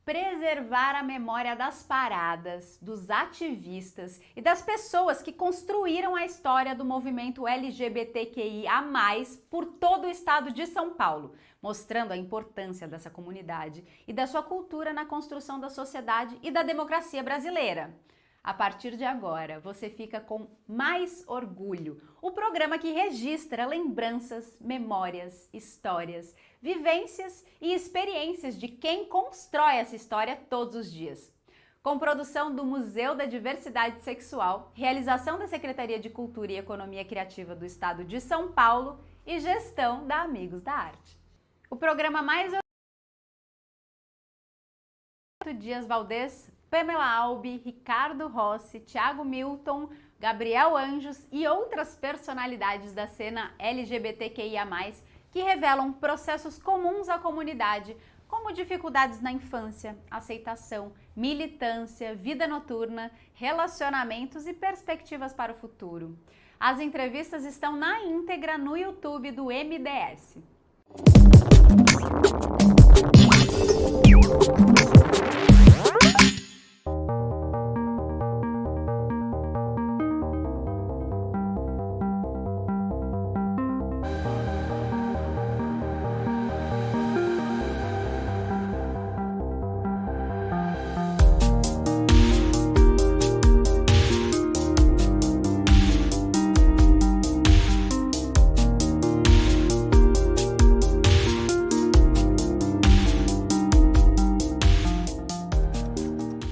preservar a memória das paradas, dos ativistas e das pessoas que construíram a história do movimento LGBTQIA+, por todo o estado de São Paulo, mostrando a importância dessa comunidade e da sua cultura na construção da sociedade e da democracia brasileira. A partir de agora, você fica com Mais Orgulho, o programa que registra lembranças, memórias, histórias, vivências e experiências de quem constrói essa história todos os dias. Com produção do Museu da Diversidade Sexual, realização da Secretaria de Cultura e Economia Criativa do Estado de São Paulo e gestão da Amigos da Arte. O programa Mais Orgulho, Dias Valdez, Pamela Albi, Ricardo Rossi, Thiago Milton, Gabriel Anjos e outras personalidades da cena LGBTQIA+, que revelam processos comuns à comunidade, como dificuldades na infância, aceitação, militância, vida noturna, relacionamentos e perspectivas para o futuro. As entrevistas estão na íntegra no YouTube do MDS.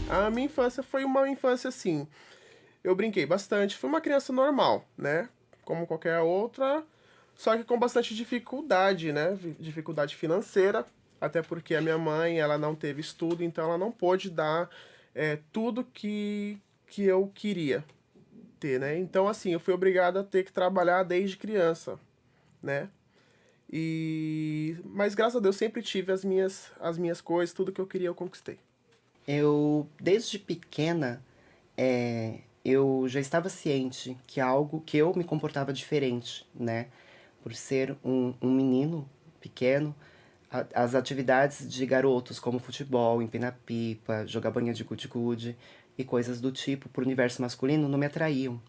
A minha infância foi uma infância assim, eu brinquei bastante, fui uma criança normal, né, como qualquer outra, só que com bastante dificuldade, né, dificuldade financeira, até porque a minha mãe, ela não teve estudo, então ela não pôde dar tudo que eu queria ter, né, então assim, eu fui obrigado a ter que trabalhar desde criança, né, mas graças a Deus sempre tive as minhas coisas, tudo que eu queria eu conquistei. Eu, desde pequena, eu já estava ciente que algo que eu me comportava diferente, né? Por ser um menino pequeno, as atividades de garotos, como futebol, empinar pipa, jogar bolinha de gude-gude e coisas do tipo, pro universo masculino, não me atraíam.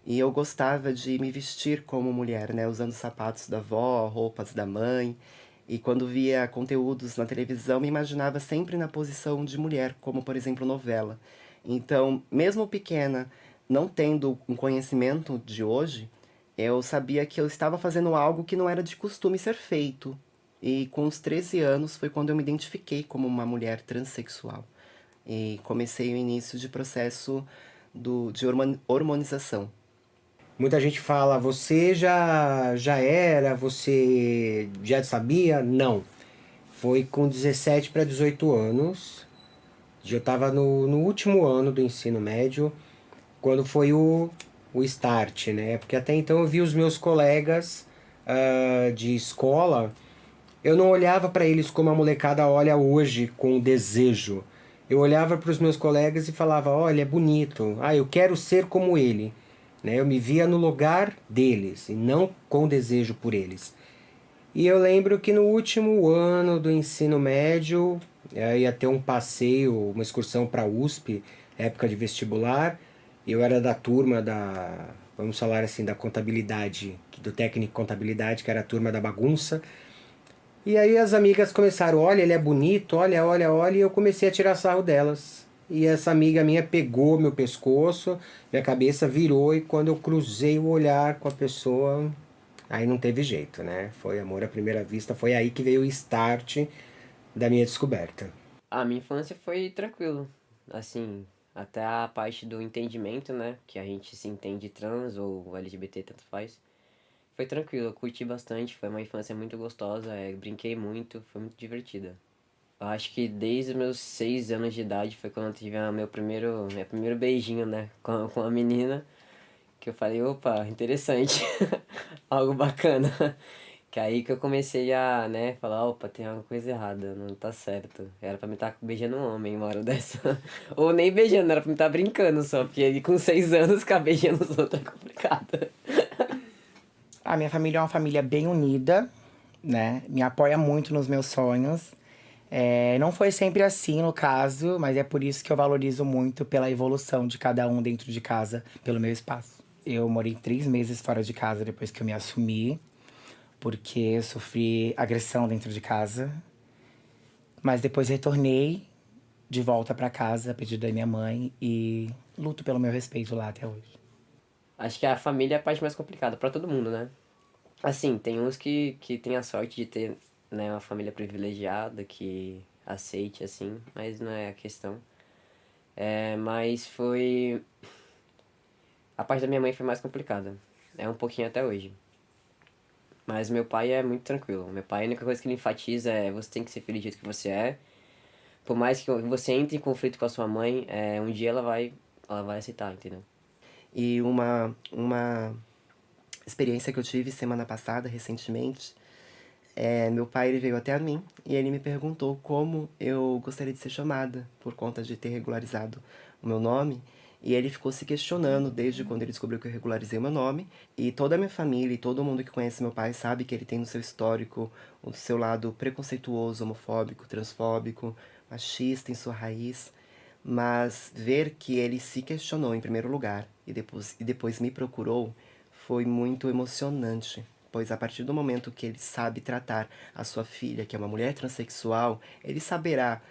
E eu gostava de me vestir como mulher, né? Usando sapatos da avó, roupas da mãe. E quando via conteúdos na televisão, me imaginava sempre na posição de mulher, como, por exemplo, novela. Então, mesmo pequena, não tendo um conhecimento de hoje, eu sabia que eu estava fazendo algo que não era de costume ser feito. E com os 13 anos foi quando eu me identifiquei como uma mulher transexual. E comecei o início de processo de hormonização. Muita gente fala, você já era, você já sabia? Não. Foi com 17 para 18 anos, eu estava no último ano do ensino médio, quando foi o start, né? Porque até então eu vi os meus colegas de escola, eu não olhava para eles como a molecada olha hoje, com desejo. Eu olhava para os meus colegas e falava, olha, é bonito, eu quero ser como ele. Né? Eu me via no lugar deles e não com desejo por eles. E eu lembro que no último ano do ensino médio, ia ter um passeio, uma excursão para a USP, época de vestibular. Eu era da turma vamos falar assim, da contabilidade, do técnico de contabilidade, que era a turma da bagunça. E aí as amigas começaram, olha, ele é bonito, olha, olha, olha, e eu comecei a tirar sarro delas. E essa amiga minha pegou meu pescoço, minha cabeça virou, e quando eu cruzei o olhar com a pessoa, aí não teve jeito, né? Foi amor à primeira vista, foi aí que veio o start da minha descoberta. A minha infância foi tranquilo, assim, até a parte do entendimento, né? Que a gente se entende trans ou LGBT, tanto faz. Foi tranquilo, eu curti bastante, foi uma infância muito gostosa, brinquei muito, foi muito divertida. Eu acho que desde os meus 6 anos de idade foi quando eu tive meu primeiro beijinho, né, com a menina, que eu falei, opa, interessante, algo bacana. Que aí que eu comecei a, né, falar, opa, tem alguma coisa errada, não tá certo. Era pra me estar beijando um homem uma hora dessa. Ou nem beijando, era pra me estar brincando só, porque ele com 6 anos ficar beijando os outros é complicado. A minha família é uma família bem unida, né? Me apoia muito nos meus sonhos. Não foi sempre assim no caso, mas é por isso que eu valorizo muito pela evolução de cada um dentro de casa, pelo meu espaço. Eu morei 3 meses fora de casa depois que eu me assumi, porque eu sofri agressão dentro de casa. Mas depois retornei de volta para casa, a pedido da minha mãe, e luto pelo meu respeito lá até hoje. Acho que a família é a parte mais complicada pra todo mundo, né? Assim, tem uns que tem a sorte de ter, né, uma família privilegiada que aceite, assim, mas não é a questão. Mas foi... A parte da minha mãe foi mais complicada. É um pouquinho até hoje. Mas meu pai é muito tranquilo. Meu pai, a única coisa que ele enfatiza é você tem que ser feliz do jeito que você é. Por mais que você entre em conflito com a sua mãe, um dia ela vai aceitar, entendeu? E uma experiência que eu tive semana passada, recentemente, meu pai ele veio até a mim e ele me perguntou como eu gostaria de ser chamada por conta de ter regularizado o meu nome. E ele ficou se questionando desde quando ele descobriu que eu regularizei o meu nome. E toda a minha família e todo mundo que conhece meu pai sabe que ele tem no seu histórico o seu lado preconceituoso, homofóbico, transfóbico, machista em sua raiz. Mas ver que ele se questionou em primeiro lugar e depois me procurou foi muito emocionante, pois a partir do momento que ele sabe tratar a sua filha, que é uma mulher transexual, ele saberá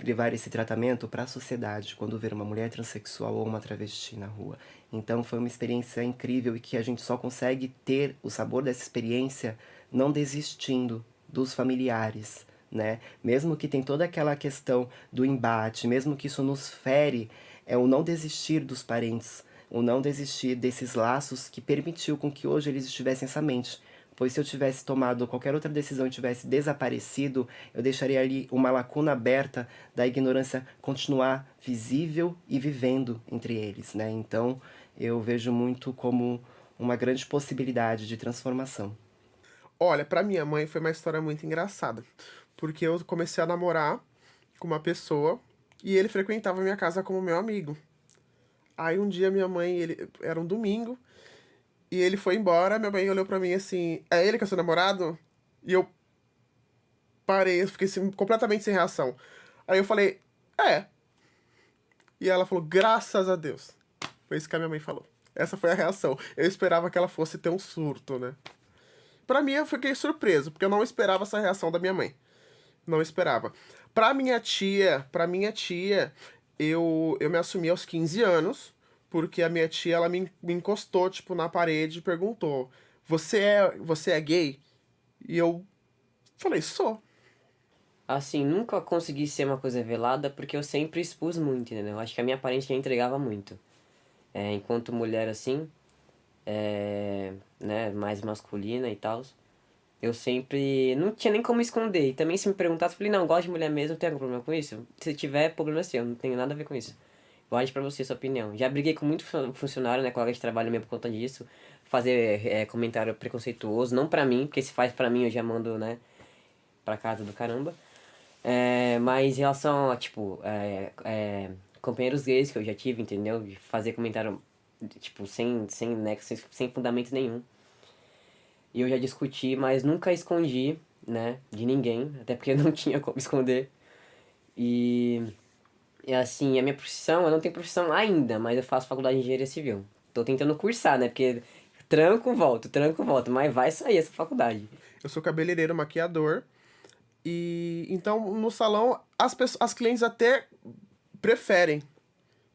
levar esse tratamento para a sociedade quando ver uma mulher transexual ou uma travesti na rua. Então foi uma experiência incrível e que a gente só consegue ter o sabor dessa experiência não desistindo dos familiares, né? Mesmo que tem toda aquela questão do embate, mesmo que isso nos fere, é o não desistir dos parentes, o não desistir desses laços que permitiu com que hoje eles estivessem essa mente. Pois se eu tivesse tomado qualquer outra decisão e tivesse desaparecido, eu deixaria ali uma lacuna aberta da ignorância continuar visível e vivendo entre eles, né? Então, eu vejo muito como uma grande possibilidade de transformação. Olha, pra minha mãe foi uma história muito engraçada. Porque eu comecei a namorar com uma pessoa e ele frequentava a minha casa como meu amigo. Aí um dia minha mãe, era um domingo, e ele foi embora, minha mãe olhou pra mim assim, é ele que é seu namorado? E eu parei, eu fiquei assim, completamente sem reação. Aí eu falei, é. E ela falou, graças a Deus. Foi isso que a minha mãe falou. Essa foi a reação. Eu esperava que ela fosse ter um surto, né? Pra mim, eu fiquei surpreso, porque eu não esperava essa reação da minha mãe. Não esperava. Pra minha tia, eu me assumi aos 15 anos, porque a minha tia, ela me encostou, tipo, na parede e perguntou, você é gay? E eu falei, sou. Assim, nunca consegui ser uma coisa velada porque eu sempre expus muito, entendeu? Acho que a minha aparência já entregava muito. Enquanto mulher, assim, né, mais masculina e tal, eu sempre não tinha nem como esconder. E também se me perguntasse, eu falei, não, gosto de mulher mesmo, tem algum problema com isso? Se tiver, problema é seu, não tenho nada a ver com isso. Guarde pra você sua opinião. Já briguei com muito funcionário, né, colega de trabalho mesmo por conta disso. Fazer comentário preconceituoso, não pra mim, porque se faz pra mim eu já mando, né, pra casa do caramba. Mas em relação a, tipo, companheiros gays que eu já tive, entendeu? De fazer comentário, tipo, sem nexo, sem fundamento nenhum. E eu já discuti, mas nunca escondi, né, de ninguém, até porque não tinha como esconder. E assim, a minha profissão, eu não tenho profissão ainda, mas eu faço faculdade de engenharia civil. Tô tentando cursar, né, porque tranco, volto, mas vai sair essa faculdade. Eu sou cabeleireiro, maquiador. E então no salão as clientes até preferem,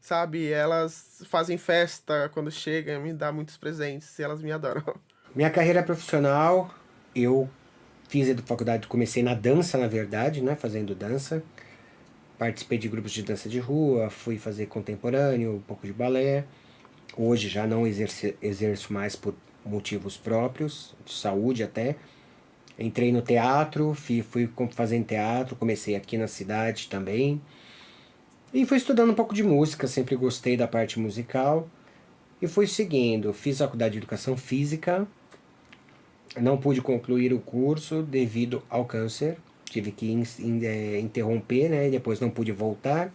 sabe? Elas fazem festa quando chegam, me dão muitos presentes e elas me adoram. Minha carreira profissional, eu fiz faculdade, comecei na dança, na verdade, né? Fazendo dança. Participei de grupos de dança de rua, fui fazer contemporâneo, um pouco de balé. Hoje já não exerço mais por motivos próprios, de saúde até. Entrei no teatro, fui fazendo teatro, comecei aqui na cidade também. E fui estudando um pouco de música, sempre gostei da parte musical. E fui seguindo, fiz faculdade de educação física. Não pude concluir o curso devido ao câncer. Tive que interromper, né? E depois não pude voltar.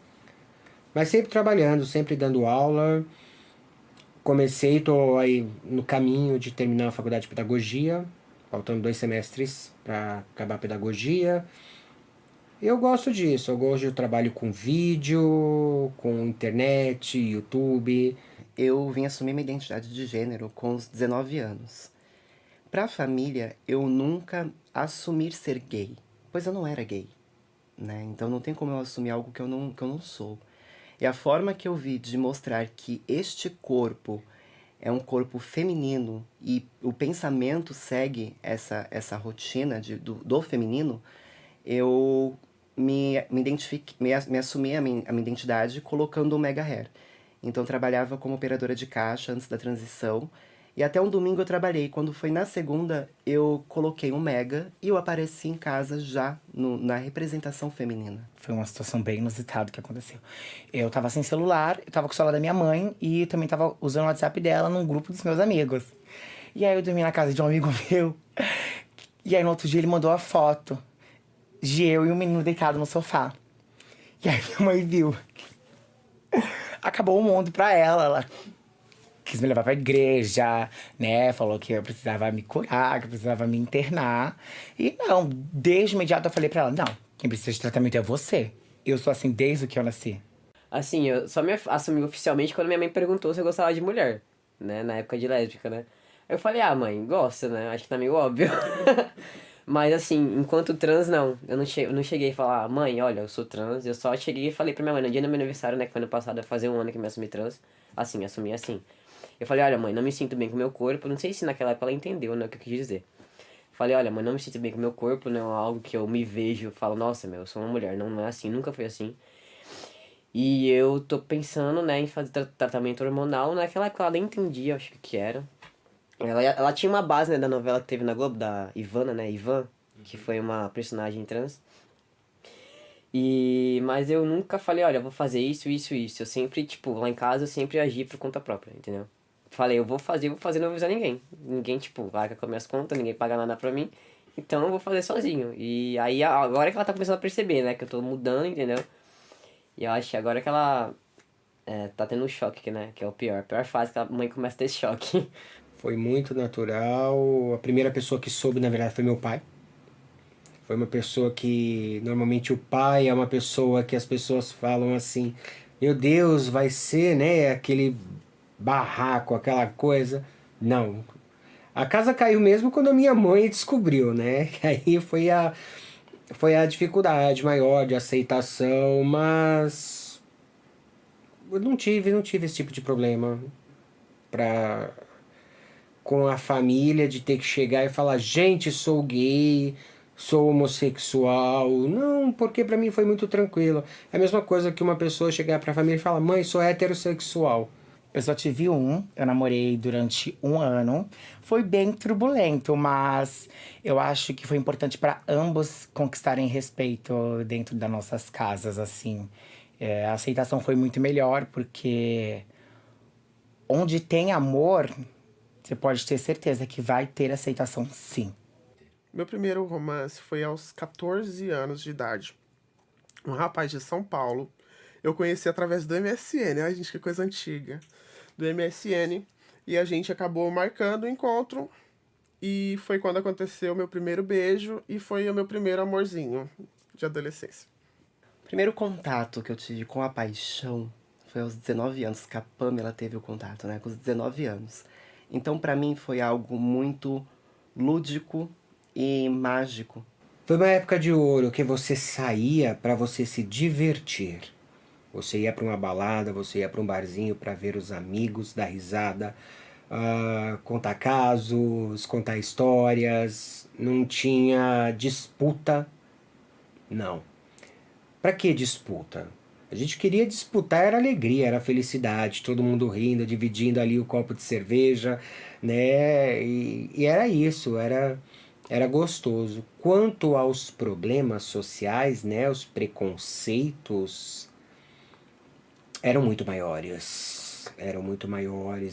Mas sempre trabalhando, sempre dando aula. Tô aí no caminho de terminar a faculdade de pedagogia. Faltando 2 semestres para acabar a pedagogia. Eu gosto disso, eu trabalho com vídeo, com internet, YouTube. Eu vim assumir minha identidade de gênero com os 19 anos. Pra família, eu nunca assumir ser gay, pois eu não era gay, né? Então não tem como eu assumir algo que eu não sou. E a forma que eu vi de mostrar que este corpo é um corpo feminino e o pensamento segue essa rotina do feminino, eu me identifiquei, me assumi a minha identidade colocando o mega hair. Então eu trabalhava como operadora de caixa antes da transição. E até um domingo eu trabalhei. Quando foi na segunda, eu coloquei um mega e eu apareci em casa já na representação feminina. Foi uma situação bem inusitada que aconteceu. Eu tava sem celular, eu tava com o celular da minha mãe e também tava usando o WhatsApp dela num grupo dos meus amigos. E aí eu dormi na casa de um amigo meu. E aí no outro dia ele mandou a foto de eu e um menino deitado no sofá. E aí minha mãe viu. Acabou o mundo pra ela. Ela quis me levar pra igreja, né? Falou que eu precisava me curar, que eu precisava me internar. E não, desde o imediato eu falei pra ela, não, quem precisa de tratamento é você. Eu sou assim desde que eu nasci. Assim, eu só me assumi oficialmente quando minha mãe perguntou se eu gostava de mulher, né? Na época de lésbica, né? Aí eu falei, ah, mãe, gosta, né? Acho que tá meio óbvio. Mas assim, enquanto trans, não. Eu não cheguei a falar, mãe, olha, eu sou trans. Eu só cheguei e falei pra minha mãe, no dia do meu aniversário, né? Que foi ano passado, vai fazer um ano que eu me assumi trans. Assim, assumi assim. Eu falei, olha, mãe, não me sinto bem com o meu corpo. Não sei se naquela época ela entendeu, né, o que eu quis dizer. Falei, olha, mãe, não me sinto bem com o meu corpo, não é algo que eu me vejo, falo, nossa, meu, eu sou uma mulher. Não, não é assim, nunca foi assim. E eu tô pensando, né, em fazer tratamento hormonal. Naquela época ela nem entendia, acho que era. Ela tinha uma base, né, da novela que teve na Globo, da Ivana, né, Ivan, que foi uma personagem trans. Mas eu nunca falei, olha, eu vou fazer isso, isso, isso. Eu sempre, tipo, lá em casa eu sempre agi por conta própria, entendeu? Falei, eu vou fazer, não vou avisar ninguém. Ninguém, tipo, vai com as minhas contas, ninguém paga nada pra mim. Então eu vou fazer sozinho. E aí agora que ela tá começando a perceber, né, que eu tô mudando, entendeu? E eu acho que agora que ela tá tendo um choque, né, que é o pior. A pior fase que a mãe começa a ter esse choque. Foi muito natural. A primeira pessoa que soube, na verdade, foi meu pai. Foi uma pessoa que, normalmente o pai é uma pessoa que as pessoas falam assim, meu Deus, vai ser, né, aquele barraco, aquela coisa. Não. A casa caiu mesmo quando a minha mãe descobriu, né? Aí foi a dificuldade maior de aceitação, mas eu não tive esse tipo de problema com a família de ter que chegar e falar, gente, sou gay, sou homossexual. Não, porque pra mim foi muito tranquilo. É a mesma coisa que uma pessoa chegar pra família e falar, mãe, sou heterossexual. Eu só tive um, eu namorei durante um ano. Foi bem turbulento, mas eu acho que foi importante para ambos conquistarem respeito dentro das nossas casas, assim. A aceitação foi muito melhor, porque onde tem amor, você pode ter certeza que vai ter aceitação, sim. Meu primeiro romance foi aos 14 anos de idade. Um rapaz de São Paulo. Eu conheci através do MSN. Ai, gente, que coisa antiga. Do MSN. E a gente acabou marcando o encontro. E foi quando aconteceu o meu primeiro beijo. E foi o meu primeiro amorzinho de adolescência. O primeiro contato que eu tive com a paixão foi aos 19 anos, que a Pamela teve o contato, né? Com os 19 anos. Então, pra mim, foi algo muito lúdico e mágico. Foi uma época de ouro que você saía pra você se divertir. Você ia pra uma balada, você ia pra um barzinho pra ver os amigos, dar risada, contar casos, contar histórias. Não tinha disputa, não. Pra que disputa? A gente queria disputar, era alegria, era felicidade, todo mundo rindo, dividindo ali o copo de cerveja, né? E era isso, era gostoso. Quanto aos problemas sociais, né, os preconceitos eram muito maiores,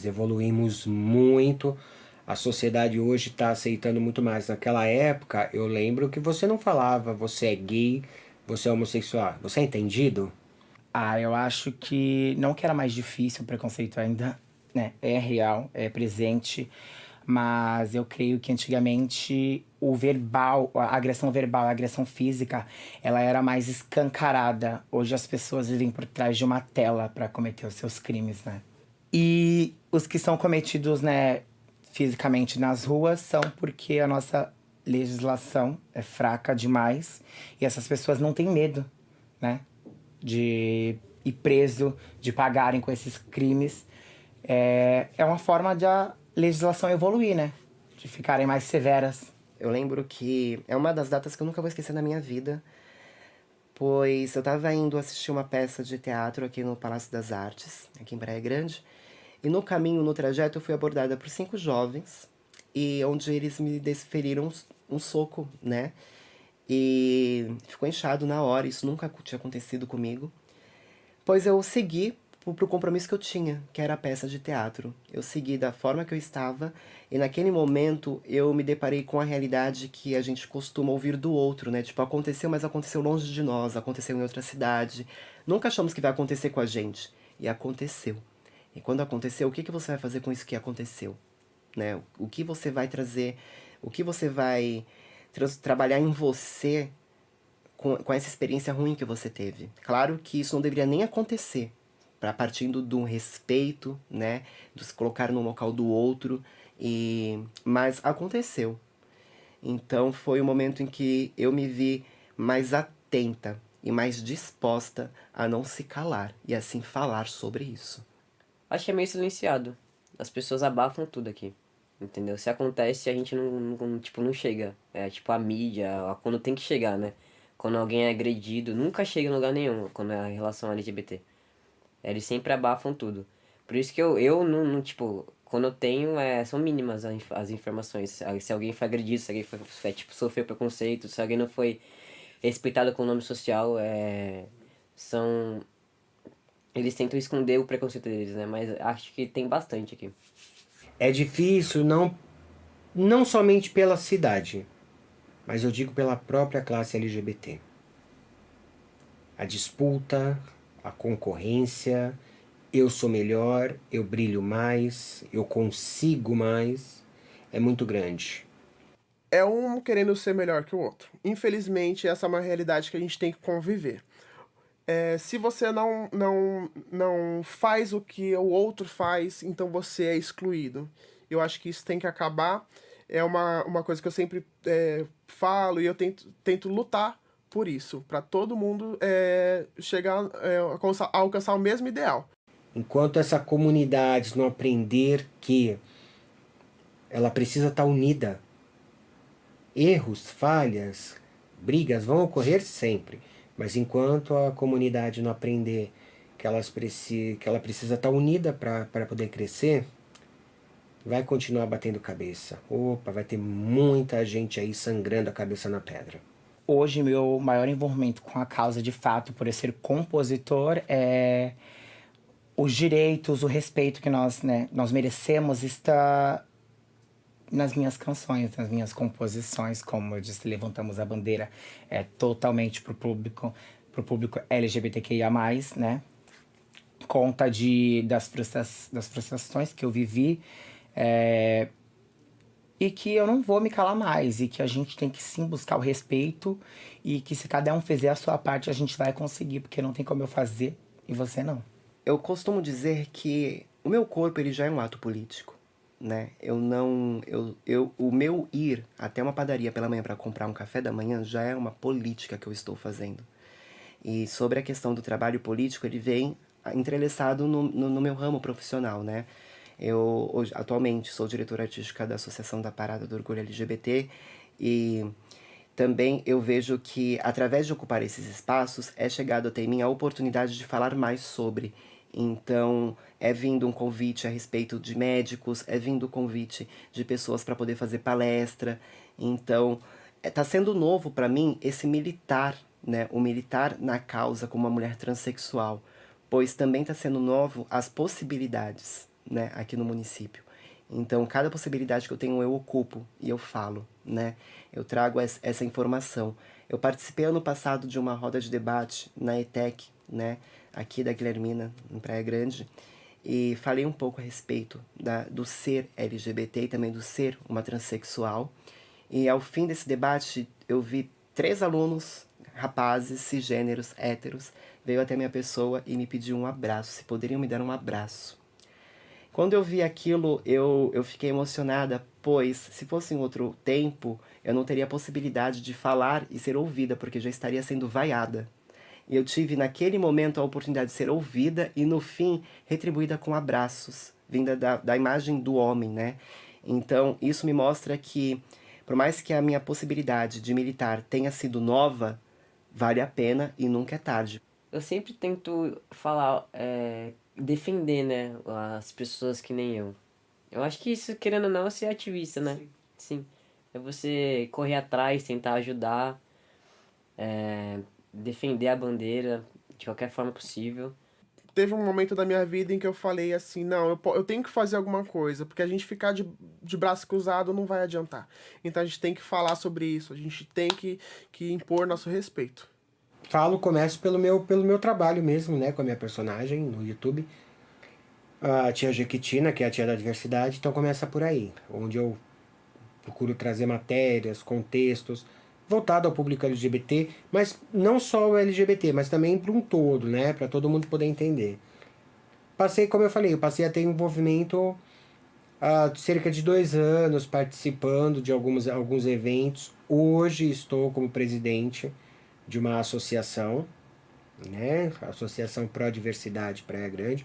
evoluímos muito. A sociedade hoje está aceitando muito mais. Naquela época, eu lembro que você não falava, você é gay, você é homossexual. Você é entendido? Eu acho que não que era mais difícil, o preconceito ainda, né, é real, é presente, mas eu creio que antigamente o verbal, a agressão verbal, a agressão física, ela era mais escancarada. Hoje as pessoas vivem por trás de uma tela para cometer os seus crimes, né? E os que são cometidos, né, fisicamente nas ruas são porque a nossa legislação é fraca demais e essas pessoas não têm medo, né, de ir preso, de pagarem com esses crimes. É uma forma de a legislação evoluir, né, de ficarem mais severas. Eu lembro que é uma das datas que eu nunca vou esquecer na minha vida, pois eu tava indo assistir uma peça de teatro aqui no Palácio das Artes, aqui em Praia Grande, e no caminho, no trajeto, eu fui abordada por 5 jovens, e onde eles me desferiram um soco, né? E ficou inchado na hora, isso nunca tinha acontecido comigo. Pois eu segui pro compromisso que eu tinha, que era a peça de teatro. Eu segui da forma que eu estava, e naquele momento eu me deparei com a realidade que a gente costuma ouvir do outro, né? Tipo, aconteceu, mas aconteceu longe de nós, aconteceu em outra cidade. Nunca achamos que vai acontecer com a gente. E aconteceu. E quando aconteceu, o que você vai fazer com isso que aconteceu? Né? O que você vai trazer, o que você vai trabalhar em você com essa experiência ruim que você teve. Claro que isso não deveria nem acontecer, partindo de um respeito, né, de se colocar no local do outro, mas aconteceu. Então foi o momento em que eu me vi mais atenta e mais disposta a não se calar e assim falar sobre isso. Acho que é meio silenciado. As pessoas abafam tudo aqui. Entendeu? Se acontece, a gente não chega. É tipo a mídia, quando tem que chegar, né? Quando alguém é agredido, nunca chega em lugar nenhum quando é a relação LGBT. Eles sempre abafam tudo. Por isso que eu não tipo, quando eu tenho, são mínimas as informações. Se alguém foi agredido, se alguém tipo, sofreu preconceito, se alguém não foi respeitado com o nome social, são... Eles tentam esconder o preconceito deles, né? Mas acho que tem bastante aqui. É difícil não somente pela cidade, mas eu digo pela própria classe LGBT. A disputa, a concorrência, eu sou melhor, eu brilho mais, eu consigo mais, é muito grande. É um querendo ser melhor que o outro. Infelizmente, essa é uma realidade que a gente tem que conviver. Se você não faz o que o outro faz, então você é excluído. Eu acho que isso tem que acabar. É uma coisa que eu sempre falo e eu tento lutar por isso, para todo mundo chegar a alcançar o mesmo ideal. Enquanto essa comunidade não aprender que ela precisa estar unida, erros, falhas, brigas vão ocorrer sempre. Mas enquanto a comunidade não aprender que ela precisa estar unida para poder crescer, vai continuar batendo cabeça. Opa, vai ter muita gente aí sangrando a cabeça na pedra. Hoje, meu maior envolvimento com a causa, de fato, por eu ser compositor, é os direitos, o respeito que nós merecemos está nas minhas canções, nas minhas composições. Como eu disse, levantamos a bandeira totalmente pro público LGBTQIA+, né? Conta das frustrações que eu vivi, e que eu não vou me calar mais, e que a gente tem que sim buscar o respeito, e que se cada um fizer a sua parte, a gente vai conseguir, porque não tem como eu fazer e você não. Eu costumo dizer que o meu corpo ele já é um ato político, né? O meu ir até uma padaria pela manhã para comprar um café da manhã já é uma política que eu estou fazendo. E sobre a questão do trabalho político, ele vem entrelaçado no meu ramo profissional, né? Eu hoje, atualmente sou diretora artística da Associação da Parada do Orgulho LGBT, e também eu vejo que, através de ocupar esses espaços, é chegado até mim a oportunidade de falar mais sobre. Então, é vindo um convite a respeito de médicos, é vindo um convite de pessoas para poder fazer palestra. Então, tá sendo novo para mim esse militar, né? O militar na causa como uma mulher transexual, pois também tá sendo novo as possibilidades, né, aqui no município. Então, cada possibilidade que eu tenho, eu ocupo e eu falo, né? Eu trago essa informação. Eu participei ano passado de uma roda de debate na ETEC, né, aqui da Guilhermina, em Praia Grande, e falei um pouco a respeito do ser LGBT e também do ser uma transexual. E ao fim desse debate, eu vi 3 alunos, rapazes, cisgêneros, héteros, veio até minha pessoa e me pediu um abraço, se poderiam me dar um abraço. Quando eu vi aquilo, eu fiquei emocionada, pois se fosse em outro tempo, eu não teria a possibilidade de falar e ser ouvida, porque já estaria sendo vaiada. E eu tive naquele momento a oportunidade de ser ouvida e no fim retribuída com abraços, vinda da imagem do homem, né? Então isso me mostra que, por mais que a minha possibilidade de militar tenha sido nova, vale a pena e nunca é tarde. Eu sempre tento falar, defender, né, as pessoas que nem eu. Eu acho que isso, querendo ou não, é ser ativista, né? Sim. É você correr atrás, tentar ajudar, defender a bandeira de qualquer forma possível. Teve um momento da minha vida em que eu falei assim, não, eu tenho que fazer alguma coisa, porque a gente ficar de braço cruzado não vai adiantar. Então a gente tem que falar sobre isso, a gente tem que impor nosso respeito. Começo pelo meu trabalho mesmo, né, com a minha personagem no YouTube. A tia Jequitina, que é a tia da diversidade, então começa por aí, onde eu procuro trazer matérias, contextos, voltado ao público LGBT, mas não só o LGBT, mas também para um todo, né, para todo mundo poder entender. Como eu falei, eu passei a ter envolvimento há cerca de 2 anos, participando de alguns eventos. Hoje estou como presidente de uma associação, né, Associação Pró Diversidade Praia Grande.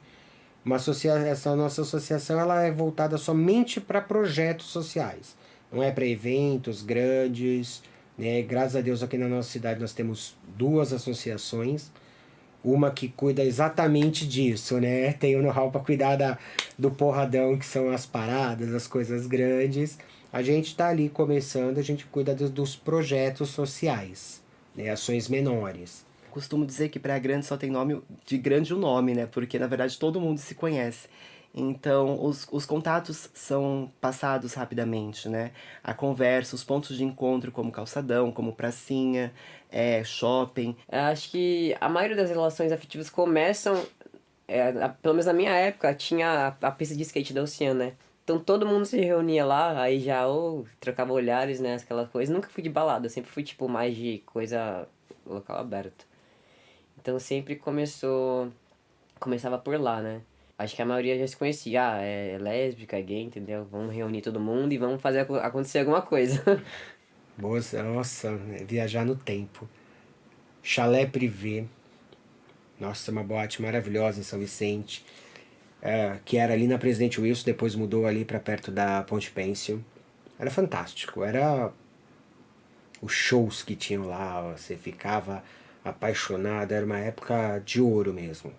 Nossa associação ela é voltada somente para projetos sociais, não é para eventos grandes, né? Graças a Deus aqui na nossa cidade nós temos 2 associações, uma que cuida exatamente disso, né? Tem o know-how para cuidar do porradão, que são as paradas, as coisas grandes. A gente está ali começando, a gente cuida dos projetos sociais, né? Ações menores. Costumo dizer que Praia Grande só tem nome de grande o nome, né? Porque, na verdade, todo mundo se conhece. Então, os contatos são passados rapidamente, né? A conversa, os pontos de encontro, como calçadão, como pracinha, shopping. Eu acho que a maioria das relações afetivas começam, pelo menos na minha época, tinha a pista de skate da Oceana, né? Então todo mundo se reunia lá, aí já trocava olhares, né? Aquela coisa. Nunca fui de balada, eu sempre fui tipo mais de coisa local aberto. Então sempre começava por lá, né? Acho que a maioria já se conhecia. É lésbica, é gay, entendeu? Vamos reunir todo mundo e vamos fazer acontecer alguma coisa. Nossa, viajar no tempo. Chalé Privé. Nossa, uma boate maravilhosa em São Vicente. Que era ali na Presidente Wilson, depois mudou ali para perto da Ponte Pêncil. Era fantástico. Era os shows que tinham lá, você ficava apaixonado, era uma época de ouro mesmo.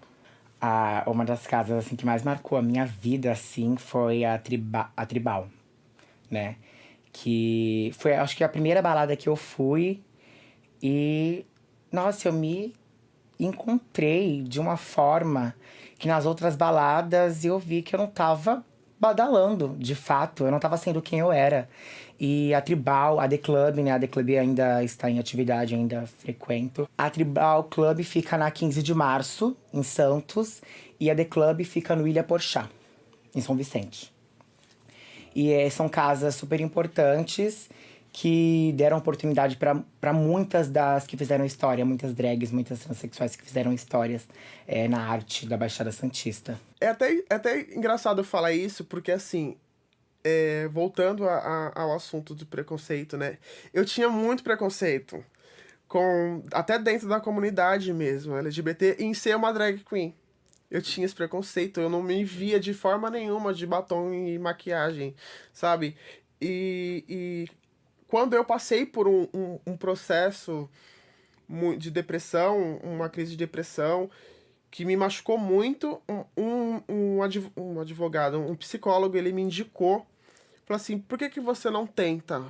Uma das casas assim que mais marcou a minha vida assim foi a Tribal, né? Que foi, acho que a primeira balada que eu fui e nossa, eu me encontrei de uma forma que nas outras baladas eu vi que eu não tava badalando, de fato, eu não tava sendo quem eu era. E a Tribal, a The Club, né? A The Club ainda está em atividade, ainda frequento. A Tribal Club fica na 15 de março, em Santos. E a The Club fica no Ilha Porchá, em São Vicente. E são casas super importantes que deram oportunidade para muitas das que fizeram história, muitas drags, muitas transexuais que fizeram histórias na arte da Baixada Santista. É até engraçado falar isso, porque assim, voltando ao assunto do preconceito, né? Eu tinha muito preconceito, até dentro da comunidade mesmo, LGBT, em ser uma drag queen. Eu tinha esse preconceito, eu não me via de forma nenhuma de batom e maquiagem, sabe? E quando eu passei por um processo de depressão, uma crise de depressão, que me machucou muito, um advogado, um psicólogo, ele me indicou, falou assim, por que você não tenta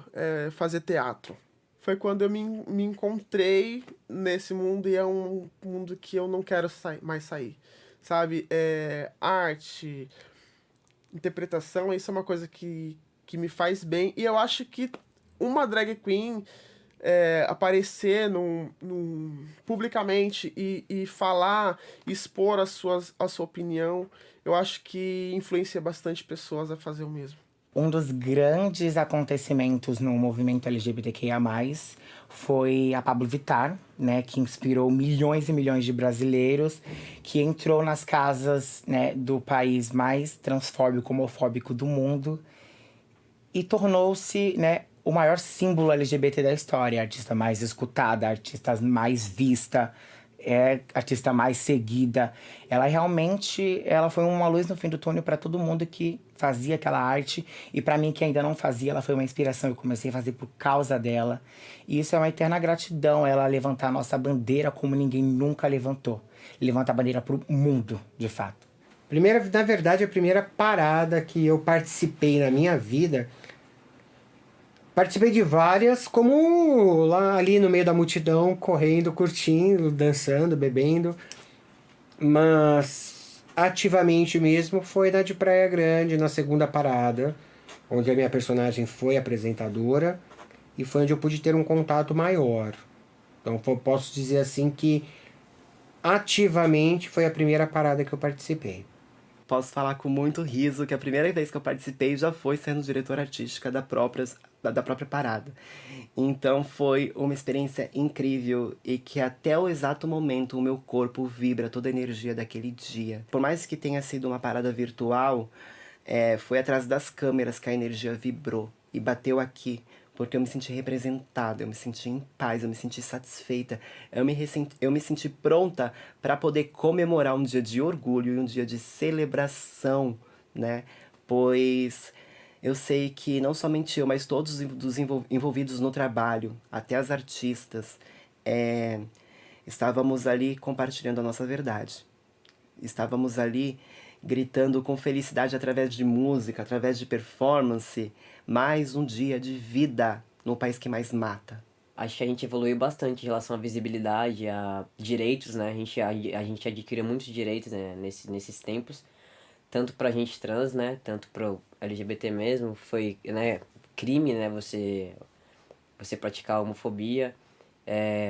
fazer teatro? Foi quando eu me encontrei nesse mundo, e é um mundo que eu não quero mais sair, sabe? Arte, interpretação, isso é uma coisa que me faz bem, e eu acho que uma drag queen aparecer publicamente e falar, expor a sua opinião, eu acho que influencia bastante pessoas a fazer o mesmo. Um dos grandes acontecimentos no movimento LGBTQIA+, foi a Pablo Vittar, né, que inspirou milhões e milhões de brasileiros, que entrou nas casas, né, do país mais transfóbico, homofóbico do mundo e tornou-se, né, o maior símbolo LGBT da história, a artista mais escutada, a artista mais vista, a artista mais seguida. Ela realmente, ela foi uma luz no fim do túnel para todo mundo que fazia aquela arte, e para mim que ainda não fazia, ela foi uma inspiração. Eu comecei a fazer por causa dela, e isso é uma eterna gratidão, ela levantar a nossa bandeira como ninguém nunca levantou. Levanta a bandeira pro mundo, de fato. Na verdade, a primeira parada que eu participei na minha vida, participei de várias, como lá ali no meio da multidão, correndo, curtindo, dançando, bebendo. Mas ativamente mesmo foi na de Praia Grande, na segunda parada, onde a minha personagem foi apresentadora e foi onde eu pude ter um contato maior. Então posso dizer assim que ativamente foi a primeira parada que eu participei. Posso falar com muito riso que a primeira vez que eu participei já foi sendo diretora artística da própria parada. Então foi uma experiência incrível e que até o exato momento o meu corpo vibra toda a energia daquele dia. Por mais que tenha sido uma parada virtual, foi atrás das câmeras que a energia vibrou e bateu aqui. Porque eu me senti representada, eu me senti em paz, eu me senti satisfeita. Eu me senti pronta para poder comemorar um dia de orgulho e um dia de celebração, né? Pois eu sei que não somente eu, mas todos os envolvidos no trabalho, até as artistas, estávamos ali compartilhando a nossa verdade. Estávamos ali gritando com felicidade através de música, através de performance, mais um dia de vida no país que mais mata. Acho que a gente evoluiu bastante em relação à visibilidade, a direitos, né? A gente adquiriu muitos direitos, né, nesses tempos, tanto pra gente trans, né, tanto pro LGBT mesmo. Foi, né, crime, né, você praticar homofobia.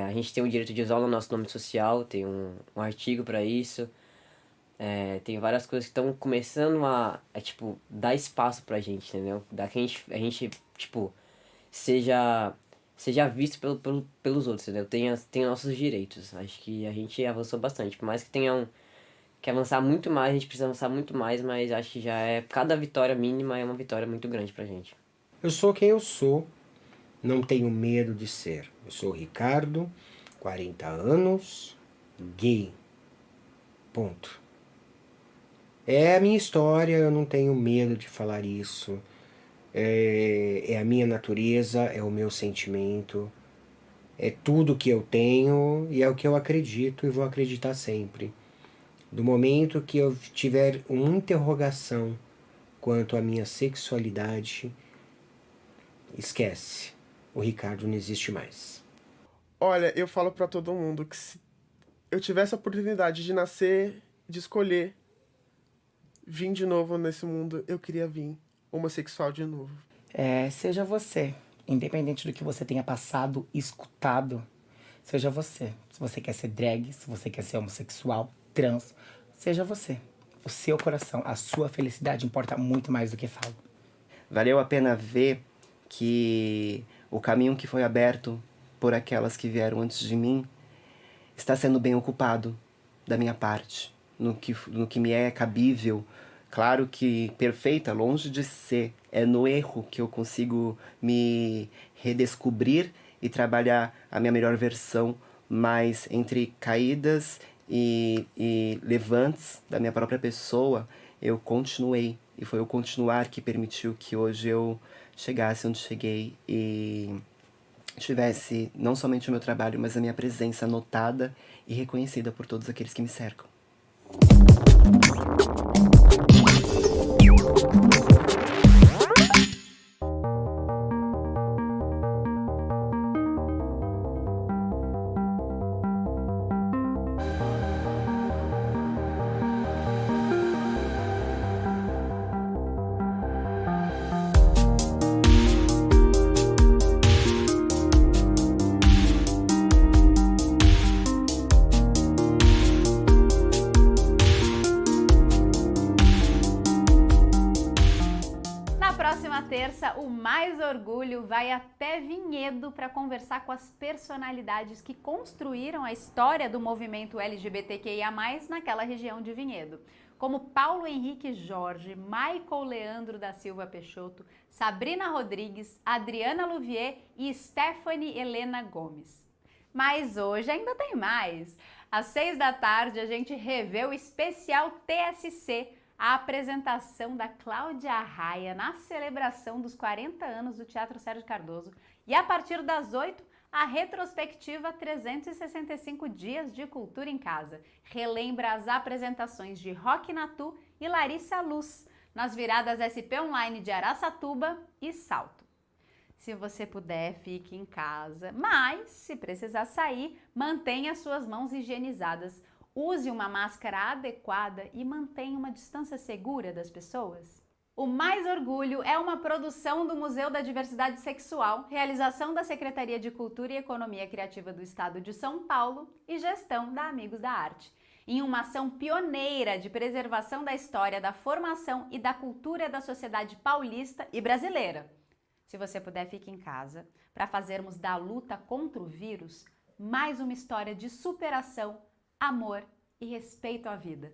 A gente tem o direito de usar o nosso nome social, tem um artigo para isso. Tem várias coisas que estão começando a tipo, dar espaço pra gente, entendeu? Da que a gente tipo, seja visto pelos outros, entendeu? Tem nossos direitos. Acho que a gente avançou bastante. Por mais que tenha que avançar muito mais, a gente precisa avançar muito mais, mas acho que cada vitória mínima é uma vitória muito grande pra gente. Eu sou quem eu sou, não tenho medo de ser. Eu sou o Ricardo, 40 anos, gay. Ponto. É a minha história, eu não tenho medo de falar isso. É a minha natureza, é o meu sentimento, é tudo que eu tenho e é o que eu acredito e vou acreditar sempre. Do momento que eu tiver uma interrogação quanto à minha sexualidade, esquece, o Ricardo não existe mais. Olha, eu falo pra todo mundo que se eu tivesse a oportunidade de nascer, de escolher vir de novo nesse mundo, eu queria vir homossexual de novo. Seja você, independente do que você tenha passado, escutado, seja você. Se você quer ser drag, se você quer ser homossexual, trans, seja você. O seu coração, a sua felicidade importa muito mais do que falo. Valeu a pena ver que o caminho que foi aberto por aquelas que vieram antes de mim está sendo bem ocupado da minha parte, no que me é cabível. Claro que perfeita, longe de ser, é no erro que eu consigo me redescobrir e trabalhar a minha melhor versão, mas entre caídas e levantes da minha própria pessoa, eu continuei. E foi o continuar que permitiu que hoje eu chegasse onde cheguei e tivesse não somente o meu trabalho, mas a minha presença notada e reconhecida por todos aqueles que me cercam. terça, o Mais Orgulho vai até Vinhedo para conversar com as personalidades que construíram a história do movimento LGBTQIA+, naquela região de Vinhedo, como Paulo Henrique Jorge, Michael Leandro da Silva Peixoto, Sabrina Rodrigues, Adriana Louvier e Stephanie Helena Gomes. Mas hoje ainda tem mais. Às 6 da tarde a gente revê o especial TSC, a apresentação da Cláudia Raia na celebração dos 40 anos do Teatro Sérgio Cardoso e a partir das 8, a retrospectiva 365 Dias de Cultura em Casa. Relembra as apresentações de Rock Natu e Larissa Luz nas viradas SP Online de Araçatuba e Salto. Se você puder, fique em casa, mas se precisar sair, mantenha suas mãos higienizadas. Use uma máscara adequada e mantenha uma distância segura das pessoas. O Mais Orgulho é uma produção do Museu da Diversidade Sexual, realização da Secretaria de Cultura e Economia Criativa do Estado de São Paulo e gestão da Amigos da Arte, em uma ação pioneira de preservação da história, da formação e da cultura da sociedade paulista e brasileira. Se você puder, fique em casa para fazermos da luta contra o vírus mais uma história de superação, amor e respeito à vida.